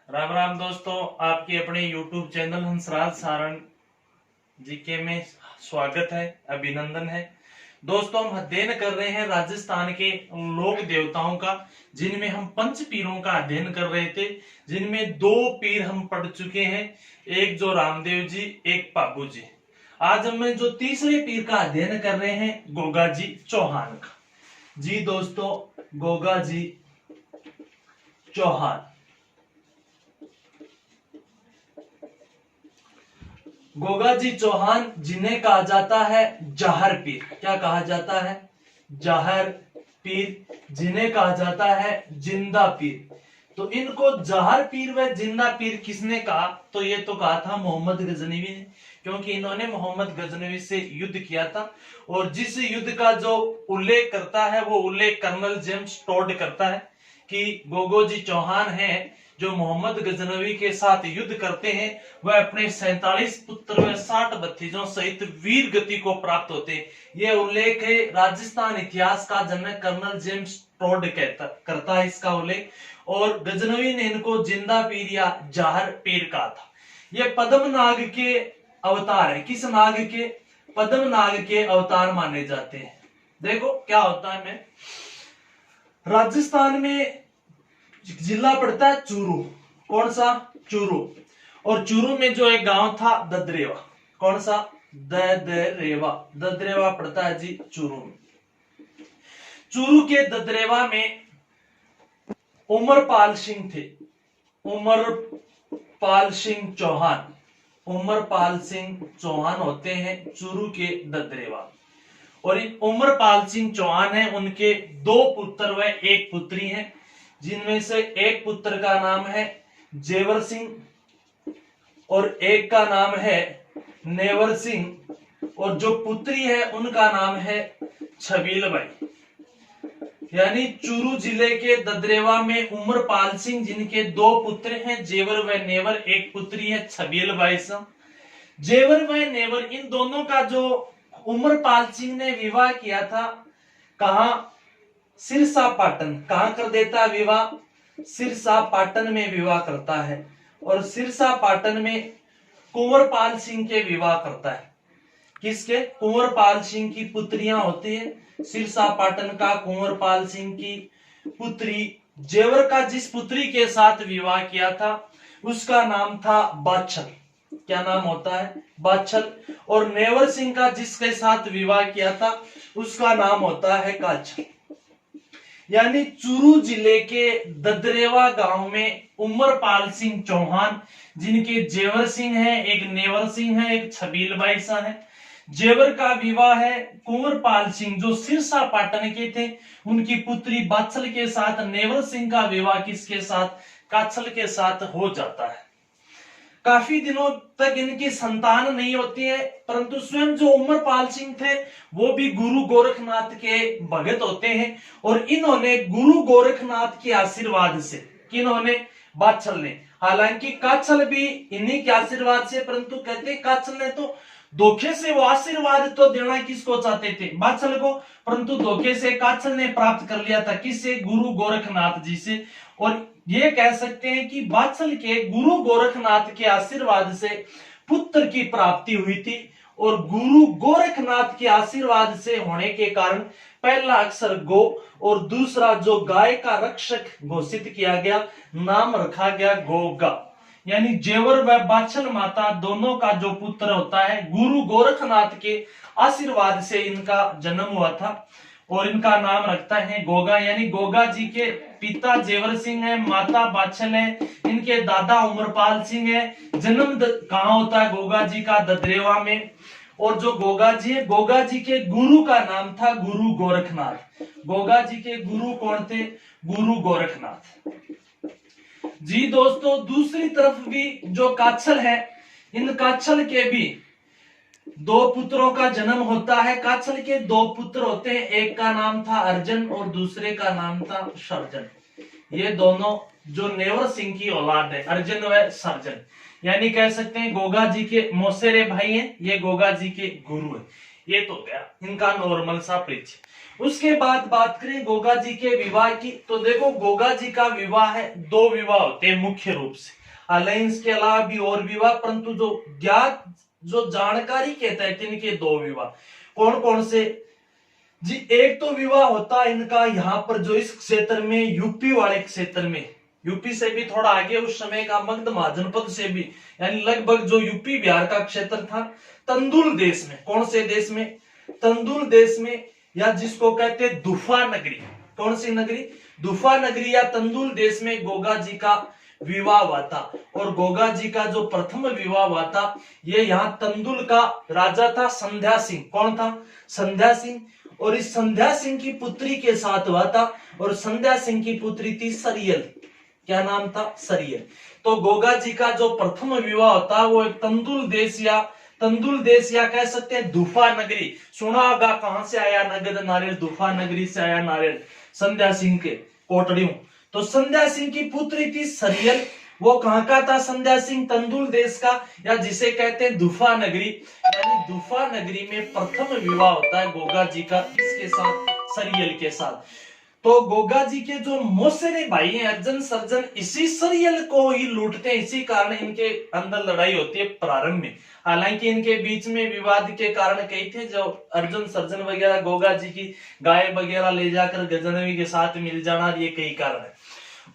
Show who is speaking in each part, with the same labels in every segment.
Speaker 1: राम राम दोस्तों, आपके अपने YouTube channel Hansraj Saran GK में स्वागत है, अभिनंदन है। दोस्तों, हम अध्ययन कर रहे हैं राजस्थान के लोक देवताओं का, जिनमें हम पंच पीरों का अध्ययन कर रहे थे, जिनमें दो पीर हम पढ़ चुके हैं, एक जो रामदेव जी, एक पाबू जी। आज हम जो तीसरे पीर का अध्ययन कर रहे हैं, गोगा जी चौहान का। जी दोस्तों, गोगा जी चौहान। गोगा जी चौहान जिन्हें कहा जाता है जाहर पीर। क्या कहा जाता है? जाहर पीर। जिन्हें कहा जाता है जिंदा पीर। तो इनको जाहर पीर व जिंदा पीर किसने कहा? तो ये तो कहा था मोहम्मद गजनवी ने, क्योंकि इन्होंने मोहम्मद गजनवी से युद्ध किया था। और जिस युद्ध का जो उल्लेख करता है वो उल्लेख कर्नल जेम्स टोड करता है कि गोगो जी चौहान हैं जो मोहम्मद गजनवी के साथ युद्ध करते हैं, वह अपने 47 पुत्र व 60 भतीजों सहित वीर गति को प्राप्त होते हैं। यह उल्लेख है राजस्थान इतिहास का जनक कर्नल जेम्स टोड करता है इसका उल्लेख। और गजनवी ने इनको जिंदा पीर या जाहर पीर कहा था। यह पद्म नाग के अवतार है। किस नाग के? पद्म नाग के अवतार माने जाते हैं। देखो क्या होता है, मैं राजस्थान में जिला पड़ता है चूरू। कौन सा? चूरू। और चूरू में जो एक गांव था ददरेवा। कौन सा? ददरेवा। ददरेवा पड़ता है जी चूरू में। चूरू के ददरेवा में उमरपाल सिंह थे। उमरपाल सिंह चौहान। उमरपाल सिंह चौहान होते हैं चूरू के ददरेवा। और उमरपाल सिंह चौहान है, उनके दो पुत्र व एक पुत्री है, जिनमें से एक पुत्र का नाम है जेवर सिंह और एक का नाम है नेवर सिंह, और जो पुत्री है उनका नाम है छबील बाई। यानी चूरू जिले के ददरेवा में उमरपाल सिंह, जिनके दो पुत्र हैं जेवर व नेवर, एक पुत्री है छबील बाई। जेवर व नेवर, इन दोनों का जो उमरपाल सिंह ने विवाह किया था, कहा? सिरसा पाटन। कहां कर देता है विवाह? सिरसा पाटन में विवाह करता है। और सिरसा पाटन में कुंवरपाल सिंह के विवाह करता है। किसके? कुंवरपाल सिंह की पुत्रियां होती है। सिरसा पाटन का कुंवरपाल सिंह की पुत्री जेवर का जिस पुत्री के साथ विवाह किया था उसका नाम था बाछल। क्या नाम होता है? बाछल। और नेवर सिंह का जिसके साथ विवाह किया था उसका नाम होता है काछल। यानी चूरू जिले के ददरेवा गांव में उमरपाल सिंह चौहान, जिनके जेवर सिंह है, एक नेवर सिंह है, एक छबील बाई सा है। जेवर का विवाह है कुंवरपाल सिंह जो सिरसा पाटन के थे, उनकी पुत्री बाछल के साथ। नेवर सिंह का विवाह किसके साथ? काछल के साथ हो जाता है। काफी दिनों तक इनकी संतान नहीं होती है, परंतु स्वयं जो उमरपाल सिंह थे वो भी गुरु गोरखनाथ के भगत होते हैं। और इन्होंने गुरु गोरखनाथ के आशीर्वाद से, किन्होंने? बाछल ने। हालांकि काछल भी इन्हीं के आशीर्वाद से, परंतु कहते काछल ने तो धोखे से वो आशीर्वाद तो देना किसको चाहते थे? बाछल को, परंतु धोखे से काछल ने प्राप्त कर लिया था। किससे? गुरु गोरखनाथ जी से। और ये कह सकते हैं कि बाछल के गुरु गोरखनाथ के आशीर्वाद से पुत्र की प्राप्ति हुई थी। और गुरु गोरखनाथ के आशीर्वाद से होने के कारण पहला अक्षर गो और दूसरा जो गाय का रक्षक घोषित किया गया, नाम रखा गया गोगा। यानी जेवर व बाछल माता दोनों का जो पुत्र होता है, गुरु गोरखनाथ के आशीर्वाद से इनका जन्म हुआ था और इनका नाम रखता है गोगा। यानी गोगा जी के पिता जेवर सिंह है, माता बाछल है, इनके दादा उमरपाल सिंह है। जन्म कहाँ होता है गोगा जी का? ददरेवा में। और जो गोगा जी है, गोगा जी के गुरु का नाम था गुरु गोरखनाथ। गोगा जी के गुरु कौन थे? गुरु गोरखनाथ जी। दोस्तों, दूसरी तरफ भी जो काछल है, इन काछल के भी दो पुत्रों का जन्म होता है। काछल के दो पुत्र होते हैं, एक का नाम था अर्जन और दूसरे का नाम था सर्जन। ये दोनों जो नेवर सिंह की औलाद है, अर्जन व सर्जन। यानी कह सकते हैं गोगा जी के मौसेरे भाई हैं, ये गोगा जी के गुरु है। ये तो गया इनका नॉर्मल सा परिचय। उसके बाद बात करें गोगा जी के विवाह की, तो देखो गोगा जी का विवाह है, 2 विवाह होते हैं मुख्य रूप से, अलायंस के अलावा भी और विवाह, परंतु जो ज्ञात जो जानकारी के तहत इनके 2 विवाह कौन कौन से जी। एक तो विवाह होता है इनका यहाँ पर जो इस क्षेत्र में यूपी वाले क्षेत्र में, यूपी से भी थोड़ा आगे उस समय का मगध महाजनपद से भी, यानी लगभग जो यूपी बिहार का क्षेत्र था, तंदुल देश में, कौन से देश में, तंदुल देश में, या जिसको कहते हैं दुफा नगरी, कौन सी नगरी, दुफा नगरी या तंदुल देश में गोगा जी का विवाह हुआ था। और गोगा जी का जो प्रथम विवाह हुआ था ये यहाँ तंदुल का राजा था संध्या सिंह, कौन था, संध्या सिंह, और इस संध्या सिंह की पुत्री के साथ हुआ था, और संध्या सिंह की पुत्री थी सरियल, क्या नाम था, सरियल। तो गोगा जी का जो प्रथम विवाह होता है वो एक तंदुल देश या कह सकते हैं दुफा नगरी, सुना होगा कहां से आया नगद नारियल, दुफा नगरी से आया नारियल, संध्या सिंह के कोटड़ियों। तो संध्या सिंह की पुत्री थी सरियल, वो कहां का था संध्या सिंह, तंदुल देश का, या जिसे कहते हैं दुफा नगरी, यानी दुफा नगरी में प्रथम विवाह होता है गोगा जी का इसके साथ, सरियल के साथ। तो गोगा जी के जो मौसेरे भाई हैं अर्जन सर्जन, इसी सरियल को ही लूटते हैं, इसी कारण इनके अंदर लड़ाई होती है प्रारंभ में। हालांकि इनके बीच में विवाद के कारण कई थे, जो अर्जुन सर्जन वगैरह गोगा जी की गाय वगैरह ले जाकर गजनवी के साथ मिल जाना, ये कई कारण है।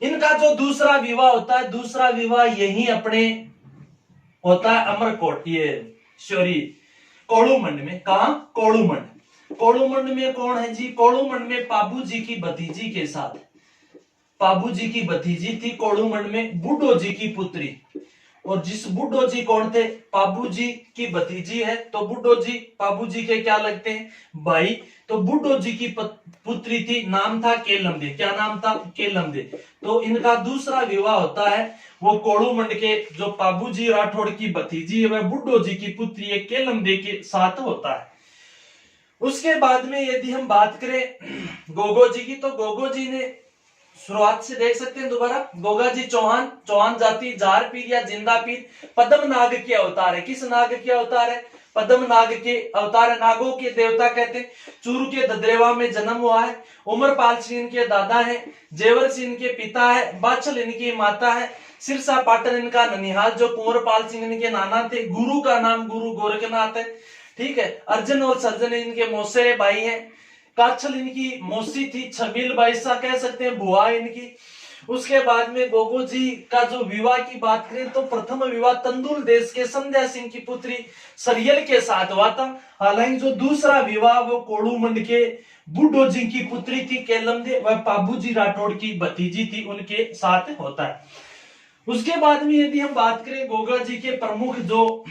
Speaker 1: इनका जो दूसरा विवाह होता है, दूसरा विवाह यही अपने होता है अमरकोट, ये सॉरी कोड़ूमंड में, कहा कोड़ूमंड, कोड़ूमंड में कौन है जी, कोड़ूमंड में पाबू जी की भतीजी के साथ, पाबू जी की भतीजी थी कोड़ूमंड में बुड्ढो जी की पुत्री, और जिस बुड्ढो जी कौन थे, पाबू जी की भतीजी है, तो बुड्ढो जी पाबू जी के क्या लगते हैं, भाई। तो बुड्ढो जी की पुत्री थी, नाम था केलमदे, क्या नाम था, केलमदे। तो इनका दूसरा विवाह होता है वो कोड़ूमंड के जो पाबू जी राठौड़ की भतीजी है वह बुड्ढो जी की पुत्री है केलमदे के साथ होता है। उसके बाद में यदि हम बात करें गोगो जी की, तो गोगो जी ने शुरुआत से देख सकते हैं दोबारा, गोगा जी चौहान जाति, जार पीर या जिंदा पीर, पद्म नाग के अवतार है। किस नाग के अवतार है, पद्म नाग के अवतार है, नागों के देवता कहते हैं। चूरू के ददरेवा में जन्म हुआ है। उमरपाल सिंह इनके दादा है, जेवर सिंह इनके पिता है, बाछल इनकी माता है, सिरसा पाटन इनका ननिहाल जो कुंवरपाल सिंह इनके नाना थे। गुरु का नाम गुरु गोरखनाथ है, ठीक है। अर्जुन और सर्जन इनके मौसेरे भाई हैं। काछल इनकी मौसी थी, छबील बाईसा कह सकते हैं बुआ इनकी। उसके बाद में गोगो जी का जो विवाह की बात करें तो प्रथम विवाह तंदुल देश के संध्या सिंह की पुत्री सरियल के साथ हुआ था। हालांकि जो दूसरा विवाह वो कोड़ूमंड के बुड्ढो जी की पुत्री थी केलमदे, वह पाबूजी राठौड़ की भतीजी थी, उनके साथ होता है। उसके बाद में यदि हम बात करें गोगा जी के प्रमुख जो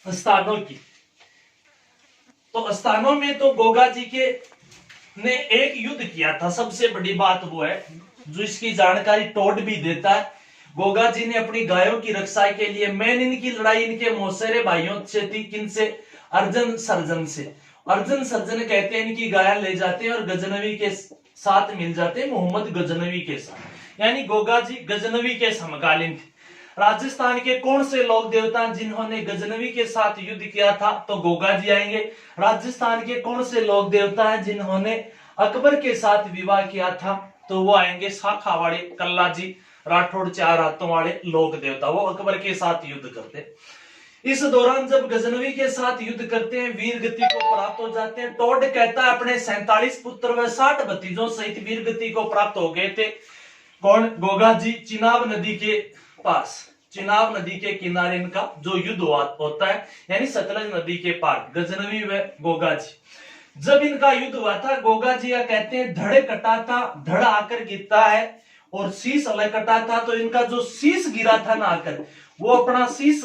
Speaker 1: स्थानों की, तो स्थानों में तो गोगा जी के ने एक युद्ध किया था। सबसे बड़ी बात वो है जो इसकी जानकारी टोड भी देता है। गोगा जी ने अपनी गायों की रक्षा के लिए मेन इनकी लड़ाई इनके मौसेरे भाइयों से थी। किनसे, अर्जुन सर्जन से। अर्जुन सर्जन कहते हैं इनकी गाय ले जाते हैं और गजनवी के साथ मिल जाते हैं, मोहम्मद गजनवी के साथ, यानी गोगा जी गजनवी के समकालीन थे। राजस्थान के कौन से लोक देवता जिन्होंने गजनवी के साथ युद्ध किया था, तो गोगा जी आएंगे। राजस्थान के कौन से लोक देवता हैं जिन्होंने अकबर के साथ विवाह किया था, तो वो आएंगे शाखा वाले कल्ला जी राठौड़, 4 हाथों वाले लोक देवता, वो अकबर के साथ युद्ध करते। इस दौरान जब गजनवी के साथ युद्ध करते हैं, वीर गति को प्राप्त हो जाते हैं। टोड कहता है अपने 47 पुत्र व 60 भतीजों सहित वीर गति को प्राप्त हो गए थे। कौन, गोगा जी। चिनाब नदी के पास, चिनाब नदी के किनारे इनका जो युद्ध होता है, यानी सतलज नदी के पार, गजनवी व गोगा जी। जब इनका युद्ध हुआ था, गोगा जी या कहते हैं धड़ कटा था, धड़ आकर गिरता है और शीश अलग कटा था। तो इनका जो शीश गिरा था ना आकर, वो अपना शीश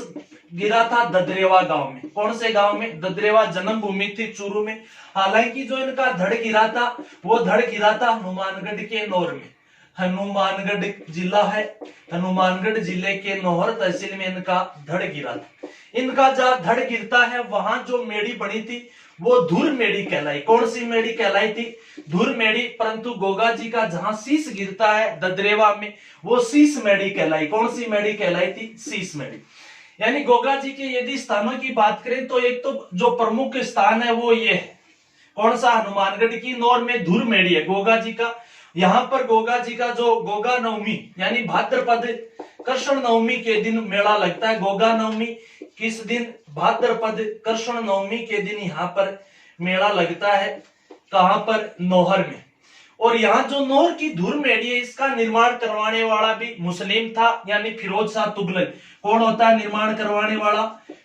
Speaker 1: गिरा था ददरेवा गांव में। कौन से गांव में, ददरेवा जन्मभूमि थी चूरू में। हालांकि जो इनका धड़ गिरा था वो धड़ गिरा था हनुमानगढ़ के नौर में। हनुमानगढ़ जिला है, हनुमानगढ़ जिले के नौहर तहसील में इनका धड़ गिरा था। इनका जहां धड़ गिरता है वहां जो मेड़ी बनी थी वो धुर मेड़ी कहलाई। कौन सी मेड़ी कहलाई थी, धुर मेड़ी। परंतु गोगा जी का जहां शीश गिरता है ददरेवा में, वो शीश मेड़ी कहलाई। कौन सी मेड़ी कहलाई थी, शीश मेड़ी। यानी गोगा जी के यदि स्थानों की बात करें तो एक तो जो प्रमुख स्थान है वो ये है, कौन सा, हनुमानगढ़ की नौर में धुरमेड़ी है गोगा जी का। यहाँ पर गोगा जी का जो गोगा नवमी यानी भाद्रपद कृष्ण नवमी के दिन मेला लगता है। गोगा नवमी किस दिन, भाद्रपद कृष्ण नवमी के दिन यहाँ पर मेला लगता है। कहां पर, नौहर में। और यहाँ जो नौर की धुरमेड़ी है इसका निर्माण करवाने वाला भी मुस्लिम था, यानी फिरोज शाह तुगलक। कौन होता है निर्माण करवाने वाला,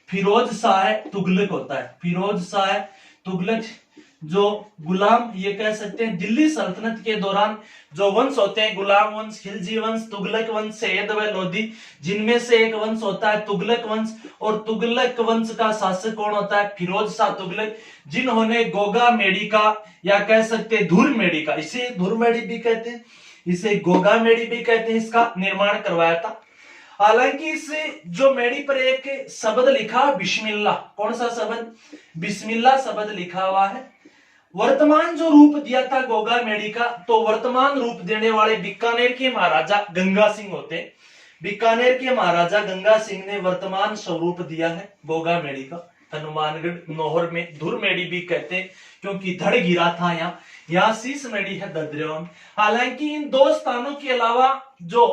Speaker 1: फिरोज शाह तुगलक होता है। फिरोज शाह तुगलक जो गुलाम, ये कह सकते हैं दिल्ली सल्तनत के दौरान जो वंश होते हैं, गुलाम वंश, खिलजी वंश, तुगलक वंश, सैयद व लोधी, जिनमें से एक वंश होता है तुगलक वंश। और तुगलक वंश का शासक कौन होता है, फिरोज शाह तुगलक, जिन्होंने गोगा मेड़ी का या कह सकते हैं धुरमेड़ी का, इसे धुरमेड़ी भी कहते हैं, इसे गोगा मेड़ी भी कहते हैं, इसका निर्माण करवाया था। हालांकि इस जो मेड़ी पर एक शब्द लिखा बिस्मिल्लाह, कौन सा शब्द, बिस्मिल्लाह शब्द लिखा हुआ है। वर्तमान जो रूप दिया था गोगा मेड़ी का, तो वर्तमान रूप देने वाले बीकानेर के महाराजा गंगा सिंह होते हैं। बीकानेर के महाराजा गंगा सिंह ने वर्तमान स्वरूप दिया है गोगा मेड़ी का। हनुमानगढ़ नौहर में धुरमेड़ी भी कहते हैं क्योंकि धड़ गिरा था यहाँ शीश मेड़ी है ददरेवा में। हालांकि इन दो स्थानों के अलावा जो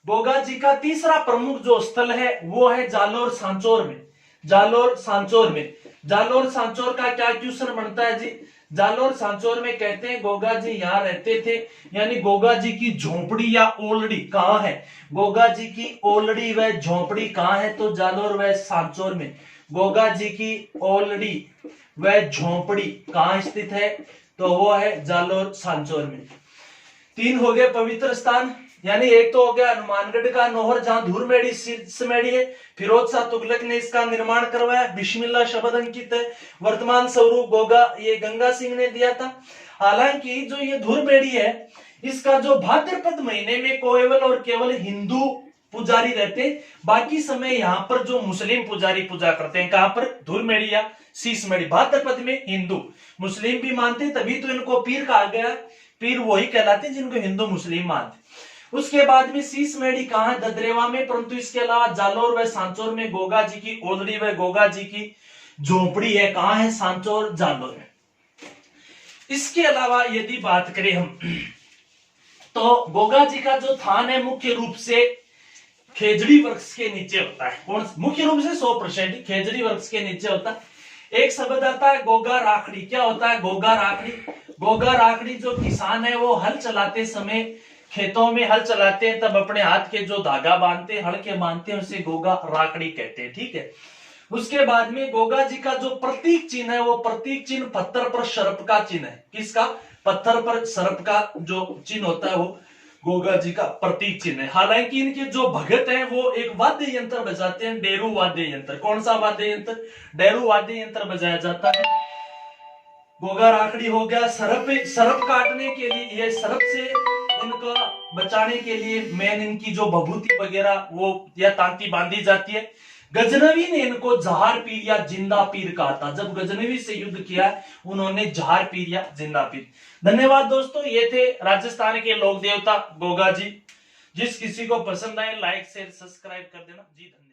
Speaker 1: गोगा जी का तीसरा प्रमुख जो स्थल है वो है जालोर सांचौर में। जालोर सांचौर में, जालोर सांचौर का क्या क्वेश्चन बनता है जी, जालोर सांचौर में कहते हैं गोगा जी यहाँ रहते थे, यानी गोगा जी की झोपड़ी या ओलड़ी कहाँ है, गोगा जी की ओलड़ी व झोपड़ी कहाँ है, तो जालोर व सांचौर में। गोगा जी की ओलड़ी व झोपड़ी कहाँ स्थित है, तो वो है जालोर सांचौर में। 3 हो गए पवित्र स्थान, यानी एक तो हो गया हनुमानगढ़ का नौहर जहां धुरमेड़ी मेड़ी है, फिरोज शाह तुगलक ने इसका निर्माण करवाया, बिस्मिल्लाह शब्द अंकित है, वर्तमान स्वरूप गोगा ये गंगा सिंह ने दिया था। हालांकि जो ये धुरमेड़ी है इसका जो भाद्रपद महीने में केवल और केवल हिंदू पुजारी रहते, बाकी समय यहाँ पर जो मुस्लिम पुजारी पूजा करते हैं। कहां पर, धुरमेड़ी या शीशमेड़ी। भाद्रपद में हिंदू, मुस्लिम भी मानते, तभी तो इनको पीर कहा गया। पीर वही कहलाते जिनको हिंदू मुस्लिम मानते। उसके बाद में शीश मेड़ी कहां है, ददरेवा में। परंतु इसके अलावा जालोर व सांचौर में गोगा जी की ओलड़ी व गोगा जी की झोपड़ी है, कहां है, सांचौर जालोर में। इसके अलावा यदि बात करें हम तो गोगा जी का जो थान है मुख्य रूप से खेजड़ी वृक्ष के नीचे होता है। कौन, मुख्य रूप से 100% खेजड़ी वृक्ष के नीचे होता है। एक शब्द आता है गोगा राखड़ी, क्या होता है, गोगा राखड़ी। गोगा राखड़ी जो किसान है वो हल चलाते समय, खेतों में हल चलाते हैं तब अपने हाथ के जो धागा बांधते हैं, हल के बांधते हैं, उसे गोगा राखड़ी कहते हैं, ठीक है। उसके बाद में गोगा जी का जो प्रतीक चिन्ह है वो प्रतीक चिन्ह पत्थर पर सर्प का चिन्ह है। किसका, पत्थर पर सर्प का जो चिन्ह होता है वो गोगा जी का प्रतीक चिन्ह है। हालांकि इनके जो भगत हैं वो एक वाद्य यंत्र बजाते हैं, डेरू वाद्य यंत्र। कौन सा वाद्य यंत्र, डेरू वाद्य यंत्र बजाया जाता है। गोगा राखड़ी हो गया। सर्प काटने के लिए, ये सर्प से इनको बचाने के लिए मेन इनकी जो भभूति वगैरह वो या तांती बांधी जाती है। गजनवी ने इनको जहार पीर या जिंदा पीर कहा था। जब गजनवी से युद्ध किया उन्होंने जहार पीर या जिंदा पीर। धन्यवाद दोस्तों, ये थे राजस्थान के लोक देवता गोगा जी। जिस किसी को पसंद आए लाइक शेयर सब्सक्राइब कर देना जी। धन्यवाद।